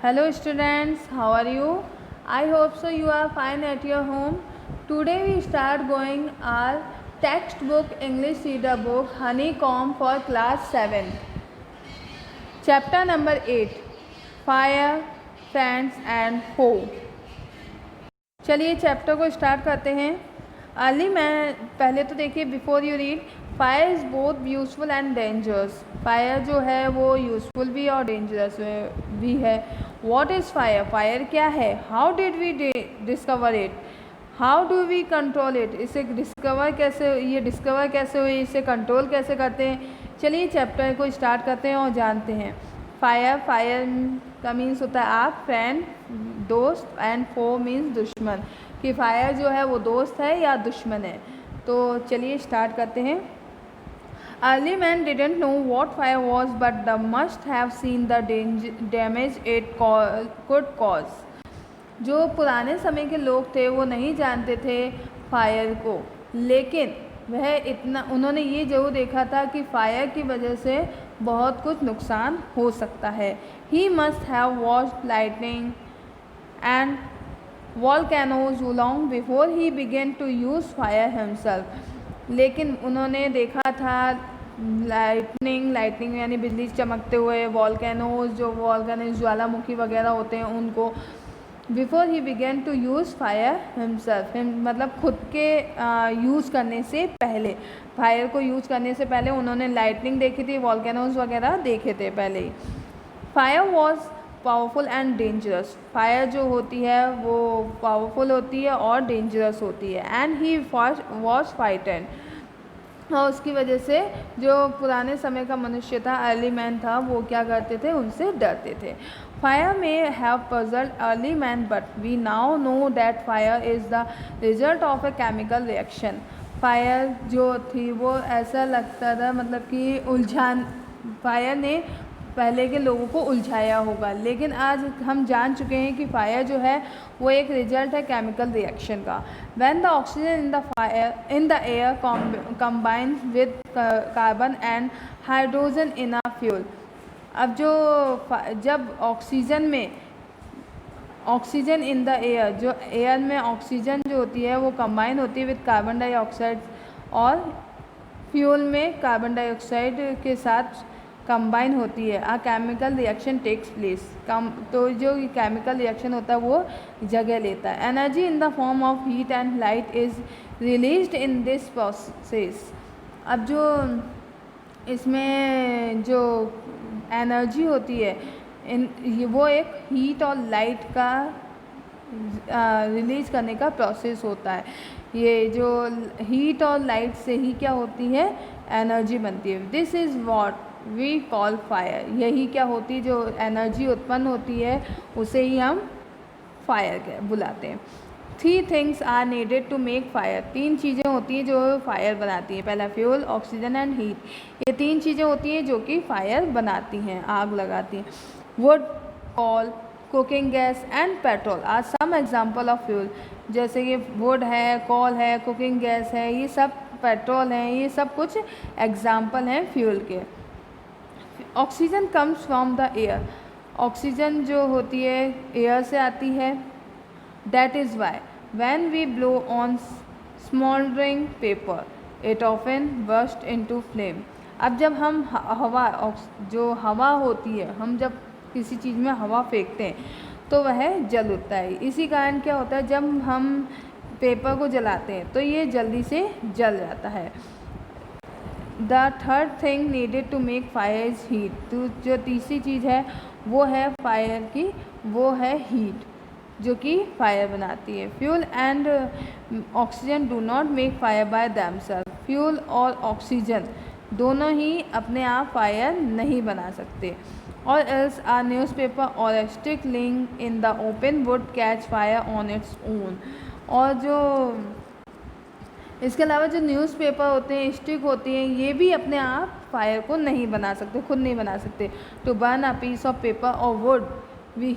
Hello students, how are you? I hope so you are fine at your home. Today we start going our textbook English reader book Honeycomb for class 7. Chapter number 8 Fire, Friends and Foe. चलिए chapter को start करते हैं। Early मैं पहले तो देखिए before you read, fire is both useful and dangerous. Fire जो है वो यूज़फुल भी और डेंजरस भी है। What is fire? फायर क्या है? How did we discover it? How do we control it? इसे डिस्कवर कैसे हुई, इसे कंट्रोल कैसे करते हैं? चलिए चैप्टर को स्टार्ट करते हैं और जानते हैं। फायर का मीन्स होता है आग, फ्रेंड दोस्त, एंड फो मीन्स दुश्मन, कि फायर जो है वो दोस्त है या दुश्मन है। तो चलिए स्टार्ट करते हैं। Early man didn't know what fire was but the must have seen the damage it could cause. जो पुराने समय के लोग थे वो नहीं जानते थे फायर को, लेकिन उन्होंने ये जरूर देखा था कि फायर की वजह से बहुत कुछ नुकसान हो सकता है। He must have watched lightning and volcanoes long before he began to use fire himself. लेकिन उन्होंने देखा था लाइटनिंग यानी बिजली चमकते हुए, वॉल्केनोज ज्वालामुखी वगैरह होते हैं उनको, before he began to use fire himself, मतलब खुद के यूज़ करने से पहले, फायर को यूज़ करने से पहले उन्होंने लाइटनिंग देखी थी, वॉल्केनोज वगैरह देखे थे पहले ही। Fire was powerful and dangerous. Fire जो होती है वो पावरफुल होती है और डेंजरस होती है। एंड ही वॉज फाइटेड, और उसकी वजह से जो पुराने समय का मनुष्य था, अर्ली मैन था, वो क्या करते थे, उनसे डरते थे। Fire may have puzzled early man but we now know that fire is the result of a chemical reaction. Fire जो थी वो ऐसा लगता था, मतलब कि फायर ने पहले के लोगों को उलझाया होगा, लेकिन आज हम जान चुके हैं कि फायर जो है वो एक रिजल्ट है केमिकल रिएक्शन का। When the oxygen in the air combines with carbon and hydrogen in a fuel. अब जब ऑक्सीजन इन द एयर, जो एयर में ऑक्सीजन जो होती है वो कंबाइन होती है विद कार्बन डाइऑक्साइड, और फ्यूल में कार्बन डाइऑक्साइड के साथ कंबाइन होती है, a chemical reaction takes place. तो जो केमिकल रिएक्शन होता है वो जगह लेता है। Energy in the form of heat and light is released in this process. अब जो इसमें जो एनर्जी होती है वो एक हीट और लाइट का रिलीज करने का प्रोसेस होता है। ये जो हीट और लाइट से ही क्या होती है, एनर्जी बनती है। This is what we call fire. यही क्या होती है, जो एनर्जी उत्पन्न होती है उसे ही हम फायर बुलाते हैं। 3 things are needed to make fire. 3 चीज़ें होती हैं जो फायर बनाती हैं। पहला फ्यूल, ऑक्सीजन एंड हीट। ये 3 चीज़ें होती हैं जो कि फायर बनाती हैं, आग लगाती हैं। Wood, coal, cooking gas and petrol are some example of fuel. जैसे कि वुड है, कॉल है, कुकिंग गैस है, ये सब पेट्रोल हैं, ये सब कुछ एग्जाम्पल हैं फ्यूल के। Oxygen comes from the air. Oxygen जो होती है एयर से आती है। That is why when we blow on smouldering paper it often burst into flame. अब जब हम जो हवा होती है, हम जब किसी चीज़ में हवा फेंकते हैं तो वह जल उठता है। इसी कारण क्या होता है, जब हम पेपर को जलाते हैं तो ये जल्दी से जल जाता है। The third thing needed to make fire is heat. तो जो तीसरी चीज़ है वो है फायर की, वो है हीट, जो कि फायर बनाती है। Fuel and oxygen do not make fire by themselves. Fuel और ऑक्सीजन दोनों ही अपने आप फायर नहीं बना सकते। और else a newspaper or a stick laying in the open would catch fire on its own। और जो इसके अलावा जो न्यूज़पेपर होते हैं, स्टिक होती हैं, ये भी अपने आप फायर को नहीं बना सकते, खुद नहीं बना सकते। To burn a piece of paper और wood we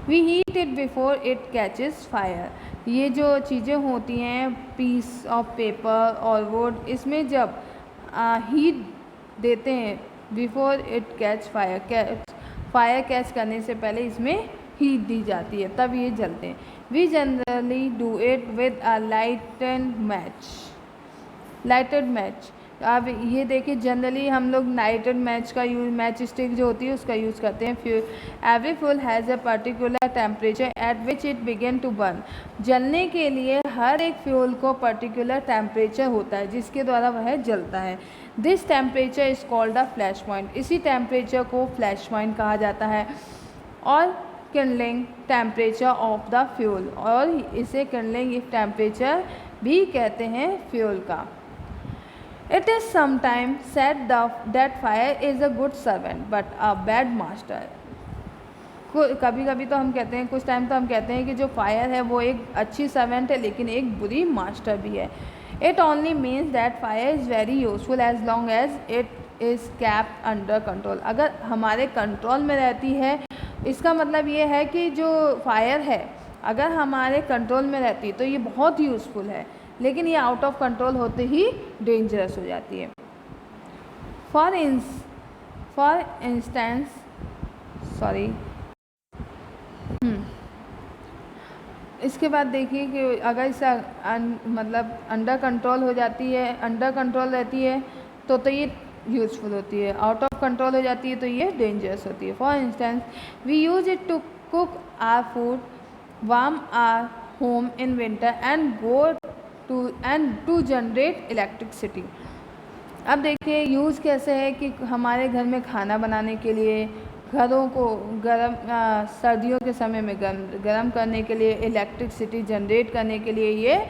heat it before it catches fire. ये जो चीज़ें होती हैं, पीस ऑफ पेपर और वुड, इसमें जब हीट देते हैं before it catch fire, fire catch करने से पहले इसमें हीट दी जाती है, तब ये जलते हैं। We generally do it with a lighted match. अब ये देखिए, जनरली हम लोग लाइटेड मैच का यूज, मैच स्टिक जो होती है उसका यूज़ करते हैं। Every fuel has a particular temperature at which it begin to burn. जलने के लिए हर एक फ्यूल को पर्टिकुलर टेम्परेचर होता है जिसके द्वारा वह जलता है। This temperature is called a flash point. इसी टेम्परेचर को फ्लैश पॉइंट कहा जाता है। और Kindling temperature of the fuel, और इसे किंडलिंग टेम्परेचर भी कहते हैं फ्यूल का। It is sometimes said that fire is a good servant but a bad master। कभी कभी तो हम कहते हैं, कुछ टाइम तो हम कहते हैं कि जो फायर है वो एक अच्छी सर्वेंट है लेकिन एक बुरी मास्टर भी है। It only means that fire is very useful as long as it is kept under control. अगर हमारे कंट्रोल में रहती है, इसका मतलब ये है कि जो फायर है अगर हमारे कंट्रोल में रहती है तो ये बहुत यूज़फुल है, लेकिन ये आउट ऑफ कंट्रोल होते ही डेंजरस हो जाती है। फॉर इंस्टेंस इसके बाद देखिए कि अगर इसे मतलब अंडर कंट्रोल हो जाती है, अंडर कंट्रोल रहती है तो ये यूज़फुल होती है, आउट ऑफ कंट्रोल हो जाती है तो ये डेंजरस होती है। For instance we use it to cook our food, warm our home in winter and to generate electricity. अब देखिए यूज़ कैसे है कि हमारे घर में खाना बनाने के लिए, घरों को सर्दियों के समय में गर्म करने के लिए, इलेक्ट्रिसिटी जनरेट करने के लिए ये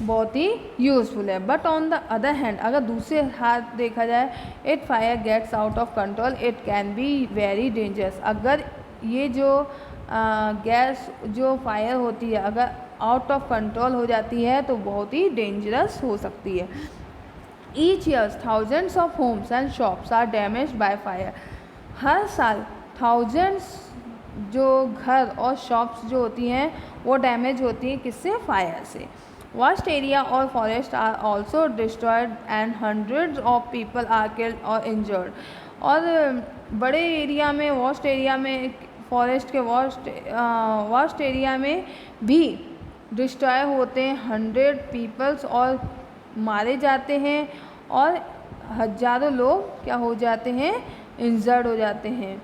बहुत ही यूज़फुल है। But on the other hand, अगर दूसरे हाथ देखा जाए, it fire gets out of control it can be very dangerous. अगर ये जो गैस जो फायर होती है अगर आउट ऑफ कंट्रोल हो जाती है तो बहुत ही डेंजरस हो सकती है। Each years thousands of homes and shops are damaged by fire. हर साल थाउजेंड्स जो घर और शॉप्स जो होती हैं वो डैमेज होती हैं, किससे? फायर से। Vast area or forest are also destroyed and hundreds of people are killed or injured. और बड़े एरिया में, वास्ट एरिया में, फॉरेस्ट के वास्ट एरिया में भी डिस्ट्रॉय होते हैं, 100 पीपल्स और मारे जाते हैं और हज़ारों लोग क्या हो जाते हैं? इंजर्ड हो जाते हैं।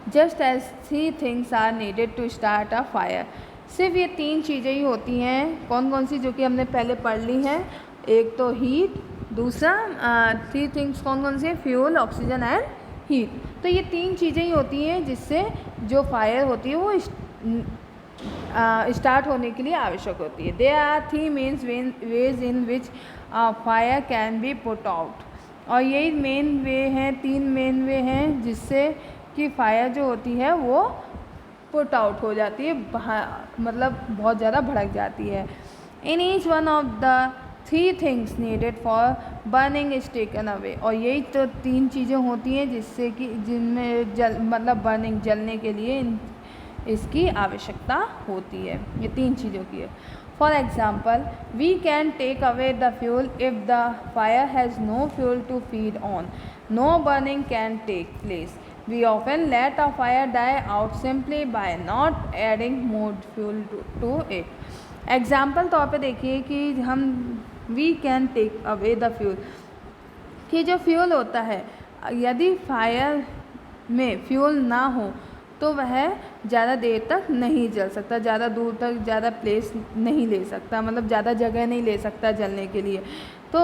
Just as 3 things are needed to start a fire. सिर्फ ये 3 चीज़ें ही होती हैं, कौन कौन सी, जो कि हमने पहले पढ़ ली हैं। एक तो हीट, दूसरा 3 थिंग्स कौन कौन से? Fuel, oxygen and heat. तो ये 3 चीज़ें ही होती हैं जिससे जो फायर होती है वो स्टार्ट होने के लिए आवश्यक होती है। There are 3 main ways in which fire can be put out. और यही मेन वे हैं, 3 मेन वे हैं जिससे कि फायर जो होती है वो पुट आउट हो जाती है, मतलब बहुत ज़्यादा भड़क जाती है। In each one of the 3 things needed for burning is taken away. और यही तो 3 चीज़ें होती हैं जिससे कि जिनमें मतलब बर्निंग, जलने के लिए इसकी आवश्यकता होती है। ये 3 चीज़ों की है। For example, we can take away the fuel if the fire has no fuel to feed on, no burning can take place. We often let a fire die out simply by not adding more fuel to it. Example तौर पे देखिए कि हम we can take away the fuel, कि जो fuel होता है यदि फायर में फ्यूल ना हो तो वह ज़्यादा देर तक नहीं जल सकता, ज़्यादा दूर तक ज़्यादा प्लेस नहीं ले सकता, मतलब ज़्यादा जगह नहीं ले सकता जलने के लिए। तो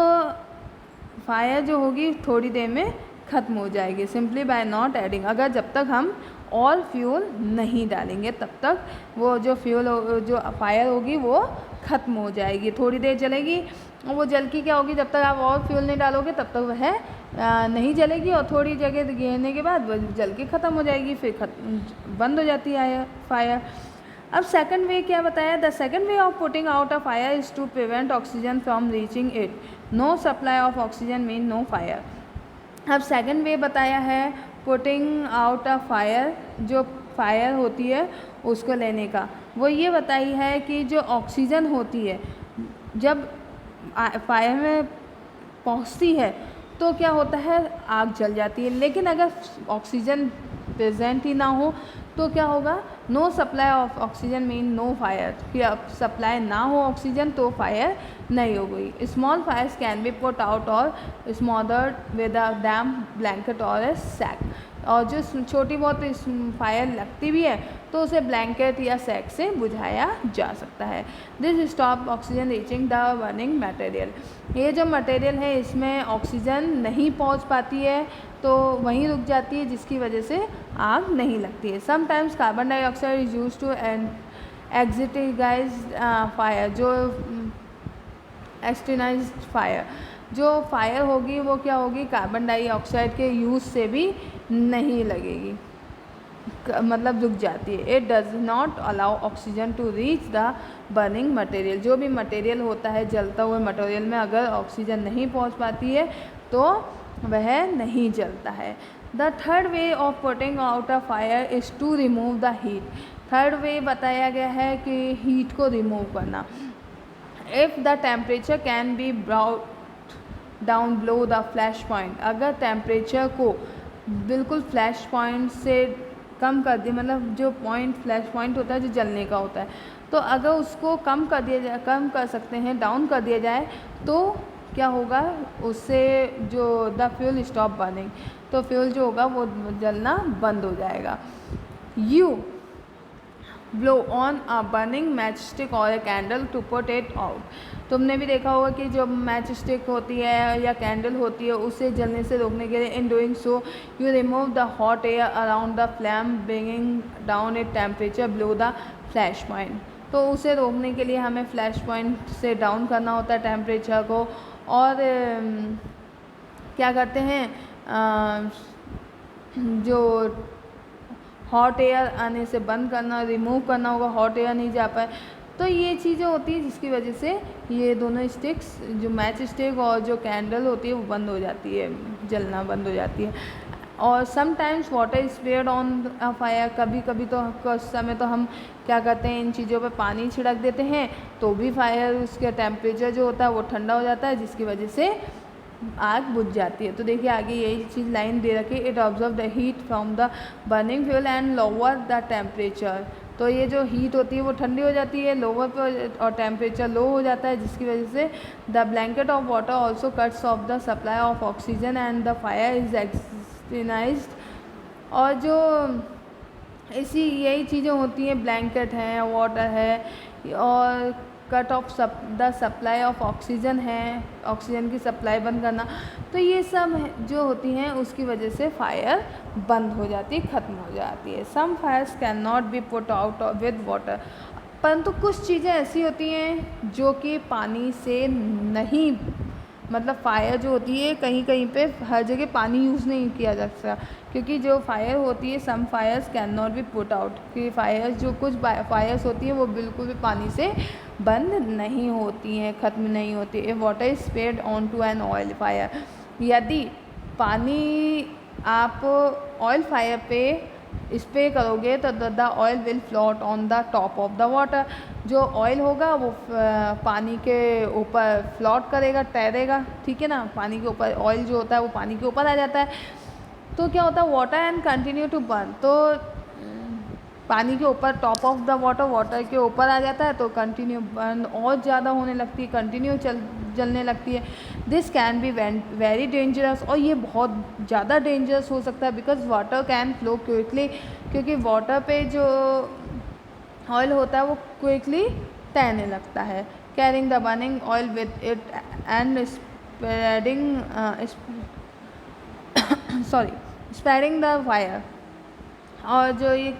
फायर जो होगी थोड़ी देर में ख़त्म हो जाएगी, सिंपली बाय नॉट एडिंग। अगर जब तक हम और फ्यूल नहीं डालेंगे तब तक वो जो जो फायर होगी वो ख़त्म हो जाएगी, थोड़ी देर जलेगी और वो जल की क्या होगी, जब तक आप और फ्यूल नहीं डालोगे तब तक वह नहीं जलेगी और थोड़ी जगह घेरने के बाद वह जल के ख़त्म हो जाएगी, फिर बंद हो जाती है फायर। अब सेकंड वे क्या बताया? The second way of putting out a fire is to prevent oxygen from reaching it. No supply of oxygen mean no fire. अब सेकंड वे बताया है पुटिंग आउट अ फायर, जो fire होती है उसको लेने का। वो ये बताई है कि जो ऑक्सीजन होती है जब फायर में पहुंचती है तो क्या होता है? आग जल जाती है। लेकिन अगर ऑक्सीजन प्रेजेंट ही ना हो तो क्या होगा, no supply of oxygen mean no fire, कि अब सप्लाई ना हो ऑक्सीजन तो फायर नहीं हो गई। Small fires can be put out or smothered with a damp blanket और ए सैक, और जो छोटी बहुत फायर लगती भी है तो उसे ब्लैंकेट या सैक से बुझाया जा सकता है। This stop oxygen reaching the burning material, ये जो मटेरियल है इसमें ऑक्सीजन नहीं पहुंच पाती है तो वहीं रुक जाती है, जिसकी वजह से आग नहीं लगती है। Sometimes carbon dioxide is use to extinguish fire, जो एक्सटिनाइज्ड फायर, जो फायर होगी वो क्या होगी, कार्बन डाइऑक्साइड के यूज़ से भी नहीं लगेगी, मतलब रुक जाती है। It does not allow oxygen to reach the burning material, जो भी मटेरियल होता है जलता हुए मटेरियल में अगर ऑक्सीजन नहीं पहुंच पाती है तो वह नहीं जलता है। The third way of putting out a fire is to remove the heat, third way बताया गया है कि हीट को रिमूव करना। If the temperature can be brought down below the flash point, अगर टेम्परेचर को बिल्कुल फ्लैश पॉइंट से कम कर दिया, मतलब जो पॉइंट फ्लैश पॉइंट होता है जो जलने का होता है, तो अगर उसको कम कर दिया जाए, कम कर सकते हैं, डाउन कर दिया जाए तो क्या होगा, उससे जो द फ्यूल स्टॉप बर्निंग, तो फ्यूल जो होगा वो जलना बंद हो जाएगा। You blow on a burning match stick और a candle to put it out, तुमने भी देखा होगा कि जो मैच स्टिक होती है या कैंडल होती है उसे जलने से रोकने के लिए, in doing so you remove the hot air around the flame bringing down it temperature below the flash point, तो उसे रोकने के लिए हमें फ्लैश पॉइंट से डाउन करना होता है टेम्परेचर को, और क्या करते हैं, जो हॉट एयर आने से बंद करना, रिमूव करना होगा, हॉट एयर नहीं जा पाए, तो ये चीज़ें होती हैं जिसकी वजह से ये दोनों स्टिक्स, जो मैच स्टिक और जो कैंडल होती है वो बंद हो जाती है, जलना बंद हो जाती है। और sometimes water spread on a fire, कभी कभी तो कुछ समय तो हम क्या करते हैं, इन चीज़ों पे पानी छिड़क देते हैं तो भी फायर, उसके टेम्परेचर जो होता है वो ठंडा हो जाता है, जिसकी वजह से आग बुझ जाती है। तो देखिए आगे यही चीज़ लाइन दे रखी, it observe the heat from the burning fuel and lower the temperature, तो ये जो हीट होती है वो ठंडी हो जाती है लोअर पर और टेम्परेचर लो हो जाता है, जिसकी वजह से the blanket of water also cuts off the supply of oxygen and the fire is extinguished, और जो ऐसी यही चीज़ें होती हैं, ब्लैंकेट है, वाटर है, और cut off the supply of oxygen है, ऑक्सीजन की सप्लाई बंद करना, तो ये सब जो होती हैं उसकी वजह से फायर बंद हो जाती है, ख़त्म हो जाती है। Some fires can not be put out with water, परंतु कुछ चीज़ें ऐसी होती हैं जो कि पानी से नहीं, मतलब फ़ायर जो होती है कहीं कहीं पे हर जगह पानी यूज़ नहीं किया जा सकता, क्योंकि जो फायर होती है some fires can not be put out, कि फायर्स जो कुछ फायर्स होती है वो बिल्कुल भी पानी से बंद नहीं होती हैं, ख़त्म नहीं होती है। Water is spread on to an oil fire, यदि पानी आप ऑयल फायर पे स्प्रे करोगे तो the oil will float on the top of the water, जो ऑयल होगा वो पानी के ऊपर फ्लोट करेगा, तैरेगा, ठीक है ना, पानी के ऊपर ऑयल जो होता है वो पानी के ऊपर आ जाता है, तो क्या होता है water and continue to burn, तो पानी के ऊपर top of the water, water के ऊपर आ जाता है तो कंटिन्यू बर्न और ज़्यादा होने लगती है, कंटिन्यू जलने लगती है। This can be very dangerous, और ये बहुत ज़्यादा डेंजरस हो सकता है, because water can flow quickly, क्योंकि वाटर पे जो ऑयल होता है वो क्विकली तैरने लगता है। Carrying the burning oil with it and spreading spreading the fire, और जो ये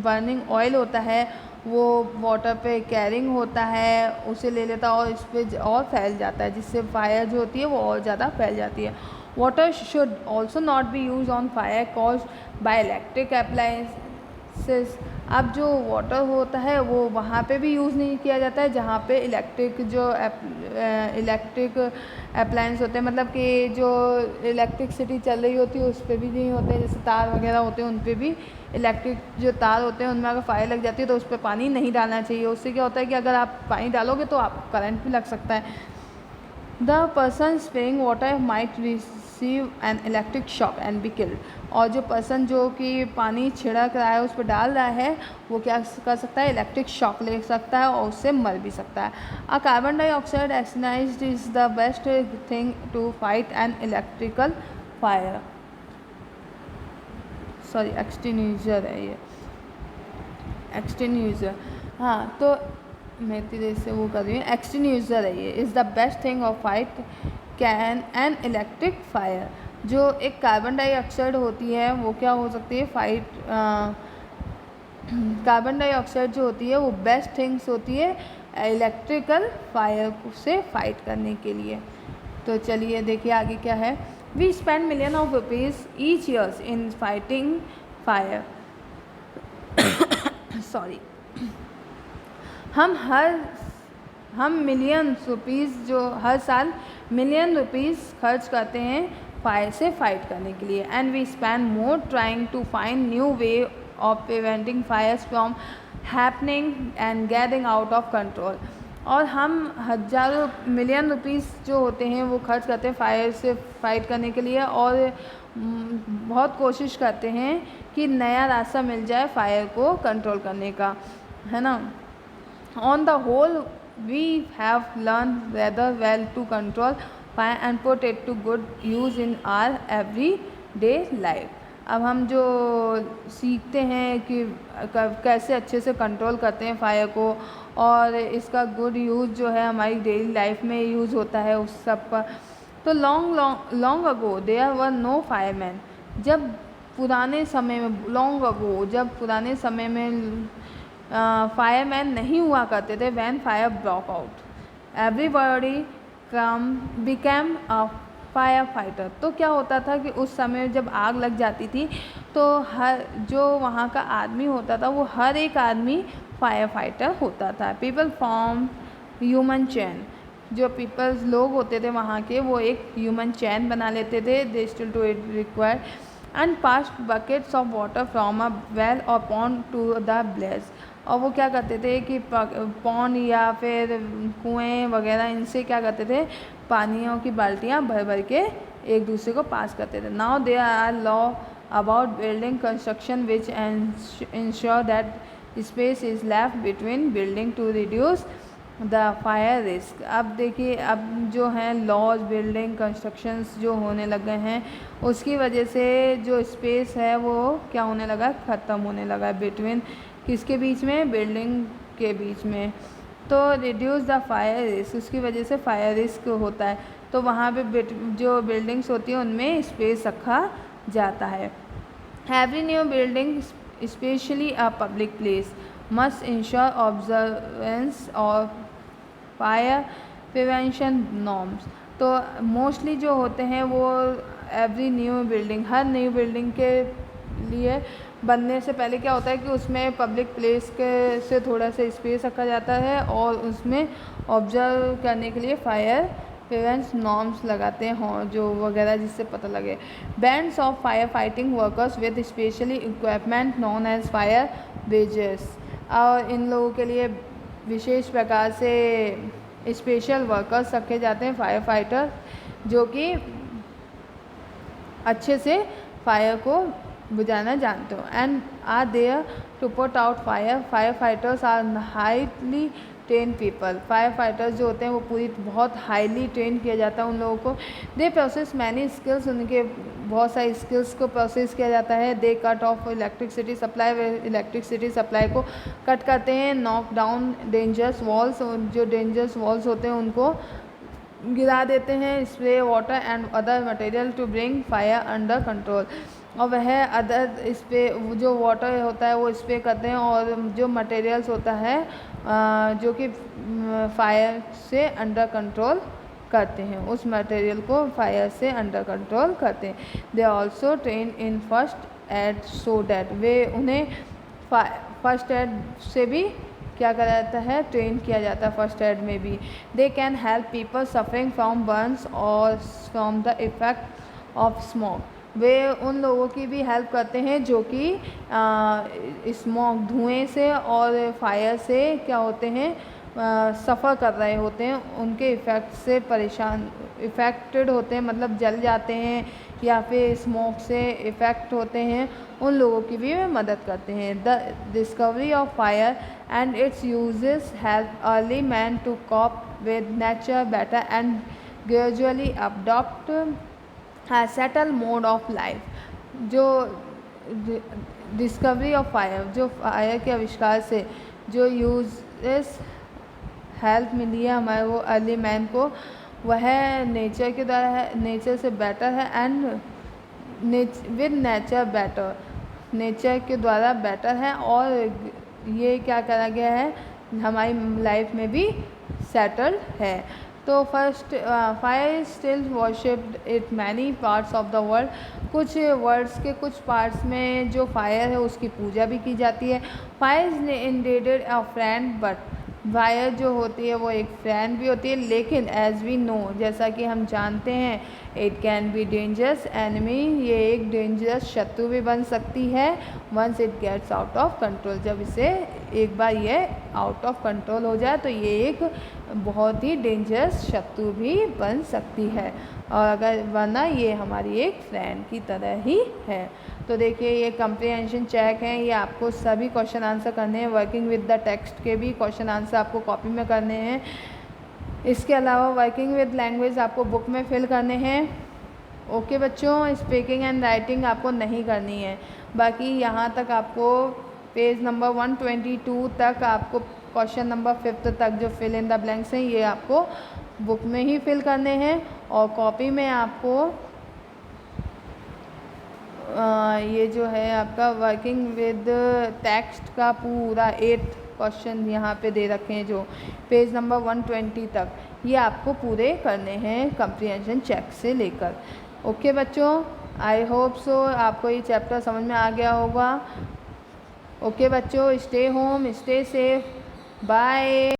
बर्निंग ऑयल होता है वो वाटर पे कैरिंग होता है, उसे ले लेता है और इस पर और फैल जाता है, जिससे फायर जो होती है वो और ज़्यादा फैल जाती है। Water should also not be use on fire caused by electric appliances, अब जो वाटर होता है वो वहाँ पे भी यूज़ नहीं किया जाता है जहाँ पे इलेक्ट्रिक अप्लायंस होते हैं, मतलब कि जो इलेक्ट्रिसिटी चल रही होती है उस पर भी नहीं होते, जैसे तार वगैरह होते हैं उन पर भी इलेक्ट्रिक जो तार होते हैं उनमें अगर फायर लग जाती है तो उस पर पानी नहीं डालना चाहिए, उससे क्या होता है कि अगर आप पानी डालोगे तो आपको करंट भी लग सकता है। The person spraying water might receive an electric shock and be killed, और जो पर्सन जो कि पानी छिड़क रहा है उस पर डाल रहा है वो क्या कर सकता है, इलेक्ट्रिक शॉक ले सकता है और उससे मर भी सकता है। A carbon dioxide extinguisher is the best thing to fight an electrical fire, sorry extinguisher है ये, एक्सटिन्यूजर, हाँ तो मैं तेरे से वो कर रही हूँ, एक्सटिन्यूजर है ये, is the best thing of fight can an electric fire. जो एक कार्बन डाइऑक्साइड होती है वो क्या हो सकती है, फाइट कार्बन डाइऑक्साइड जो होती है वो बेस्ट थिंग्स होती है इलेक्ट्रिकल फायर से फाइट करने के लिए। तो चलिए देखिए आगे क्या है। We spend million of rupees each years in fighting fire, sorry, हम मिलियन रुपीज़ जो हर साल मिलियन रुपीज़ खर्च करते हैं फायर से फाइट करने के लिए। And we spend more trying to find new way of preventing fires from happening and getting out of control. और हम हज़ारों मिलियन रुपीज़ जो होते हैं वो खर्च करते हैं फायर से फाइट करने के लिए, और बहुत कोशिश करते हैं कि नया रास्ता मिल जाए फायर को कंट्रोल करने का, है ना। On the whole we have learn whether well to control fire and put it to good use in our every day life. अब हम जो सीखते हैं कि कैसे अच्छे से कंट्रोल करते हैं फायर को, और इसका गुड यूज़ जो है हमारी डेली लाइफ में यूज़ होता है उस सब पर। तो long ago there were no fireman. जब पुराने समय में, लॉन्ग अगो जब पुराने समय में फायरमैन नहीं हुआ करते थे, when fire broke out everybody became a fire fighter. तो क्या होता था कि उस समय जब आग लग जाती थी तो हर जो वहाँ का आदमी होता था वो हर एक आदमी फायर फाइटर होता था। पीपल फॉर्म ह्यूमन चैन, जो पीपल्स लोग होते थे वहाँ के वो एक ह्यूमन चैन बना लेते थे, they still to it required and passed buckets of water from a well or pond to the blaze. और वो क्या करते थे कि पॉन्ड या फिर कुएं वगैरह इनसे क्या करते थे, पानियों की बाल्टियाँ भर भर के एक दूसरे को पास करते थे। Now there are law about building construction which ensure that space is left between building to reduce the fire risk. अब देखिए, अब जो हैं लॉज बिल्डिंग कंस्ट्रक्शंस जो होने लग गए हैं उसकी वजह से जो स्पेस है वो क्या होने लगा, ख़त्म होने लगा है बिटवीन किसके बीच में, बिल्डिंग के बीच में। तो रिड्यूस द फायर रिस्क, उसकी वजह से फायर रिस्क होता है। तो वहाँ पे जो बिल्डिंग्स होती हैं उनमें स्पेस रखा जाता है। Every new building specially a public place must ensure observance of fire prevention norms. तो मोस्टली जो होते हैं वो एवरी न्यू बिल्डिंग, हर न्यू बिल्डिंग के लिए बनने से पहले क्या होता है कि उसमें पब्लिक प्लेस के से थोड़ा सा स्पेस रखा जाता है और उसमें ऑब्जर्व करने के लिए फायर प्रिवेंस नॉर्म्स लगाते हैं जो वगैरह, जिससे पता लगे। Bands of fire fighting workers with specially equipment known as fire brigades. और इन लोगों के लिए विशेष प्रकार से स्पेशल वर्कर्स रखे जाते हैं, फायर फाइटर, जो कि अच्छे से फायर को बुझाना जानते हो। And are there to put out fire. Fire fighters are highly train people. Fire fighters जो होते हैं वो पूरी बहुत हाईली ट्रेन किया जाता है उन लोगों को। दे प्रोसेस मैनी स्किल्स, उनके बहुत सारी स्किल्स को प्रोसेस किया जाता है। They cut off electricity supply, वे इलेक्ट्रिसिटी सप्लाई को कट करते हैं। नॉक डाउन डेंजरस वॉल्स, जो डेंजरस वॉल्स होते हैं उनको गिरा देते हैं। Spray water and other material to bring fire under control. और वह अदर स्प्रे, जो वाटर होता है वो स्प्रे करते हैं, और जो मटेरियल्स होता है जो कि फायर से अंडर कंट्रोल करते हैं, उस मटेरियल को फायर से अंडर कंट्रोल करते हैं। They also train in first aid so that, वे उन्हें फर्स्ट एड से भी क्या करा जाता है, ट्रेन किया जाता है फर्स्ट एड में भी। They can help people suffering from burns और from the effect of smoke. वे उन लोगों की भी हेल्प करते हैं जो कि स्मोक, धुएं से और फायर से क्या होते हैं, सफ़र कर रहे होते हैं, उनके इफ़ेक्ट से इफ़ेक्टेड होते हैं, मतलब जल जाते हैं या फिर स्मोक से इफ़ेक्ट होते हैं, उन लोगों की भी वे मदद करते हैं। The discovery of fire and its uses help early man to cope with nature better and gradually adopt settle mode of life. जो डिस्कवरी ऑफ फायर, जो फायर के आविष्कार से जो यूजेस हेल्प मिली है हमारे वो अर्ली मैन को, वह नेचर के द्वारा है, नेचर से बेटर है and with nature better, nature के द्वारा बेटर है, और ये क्या करा गया है हमारी लाइफ में भी सेटल है। तो first, fire still worshipped it many parts of the world. कुछ वर्ल्ड्स के कुछ पार्ट्स में जो फायर है उसकी पूजा भी की जाती है। Fire is indeed a friend, but fire जो होती है वो एक फ्रेंड भी होती है, लेकिन एज वी नो, जैसा कि हम जानते हैं, it can be dangerous enemy, ये एक डेंजरस शत्रु भी बन सकती है। Once it gets out of control, जब इसे एक बार ये आउट ऑफ कंट्रोल हो जाए तो ये एक बहुत ही डेंजरस शत्रु भी बन सकती है, और अगर वरना ये हमारी एक फ्रेंड की तरह ही है। तो देखिए ये कंप्रीहेंशन चेक हैं, ये आपको सभी क्वेश्चन आंसर करने हैं। वर्किंग विद द टेक्स्ट के भी क्वेश्चन आंसर आपको कॉपी में करने हैं। इसके अलावा वर्किंग विद लैंग्वेज आपको बुक में फिल करने हैं। ओके बच्चों, स्पीकिंग एंड राइटिंग आपको नहीं करनी है। बाकी यहाँ तक आपको पेज नंबर 122 तक आपको क्वेश्चन नंबर 5 तक जो फिल इन द ब्लैंक्स हैं ये आपको बुक में ही फिल करने हैं, और कॉपी में आपको ये जो है आपका वर्किंग विद टेक्स्ट का पूरा 8 क्वेश्चन यहाँ पे दे रखे हैं, जो पेज नंबर 120 तक, ये आपको पूरे करने हैं कंप्रीहेंशन चेक से लेकर। ओके बच्चों, आई होप सो आपको ये चैप्टर समझ में आ गया होगा। ओके बच्चों, stay home, stay safe, bye.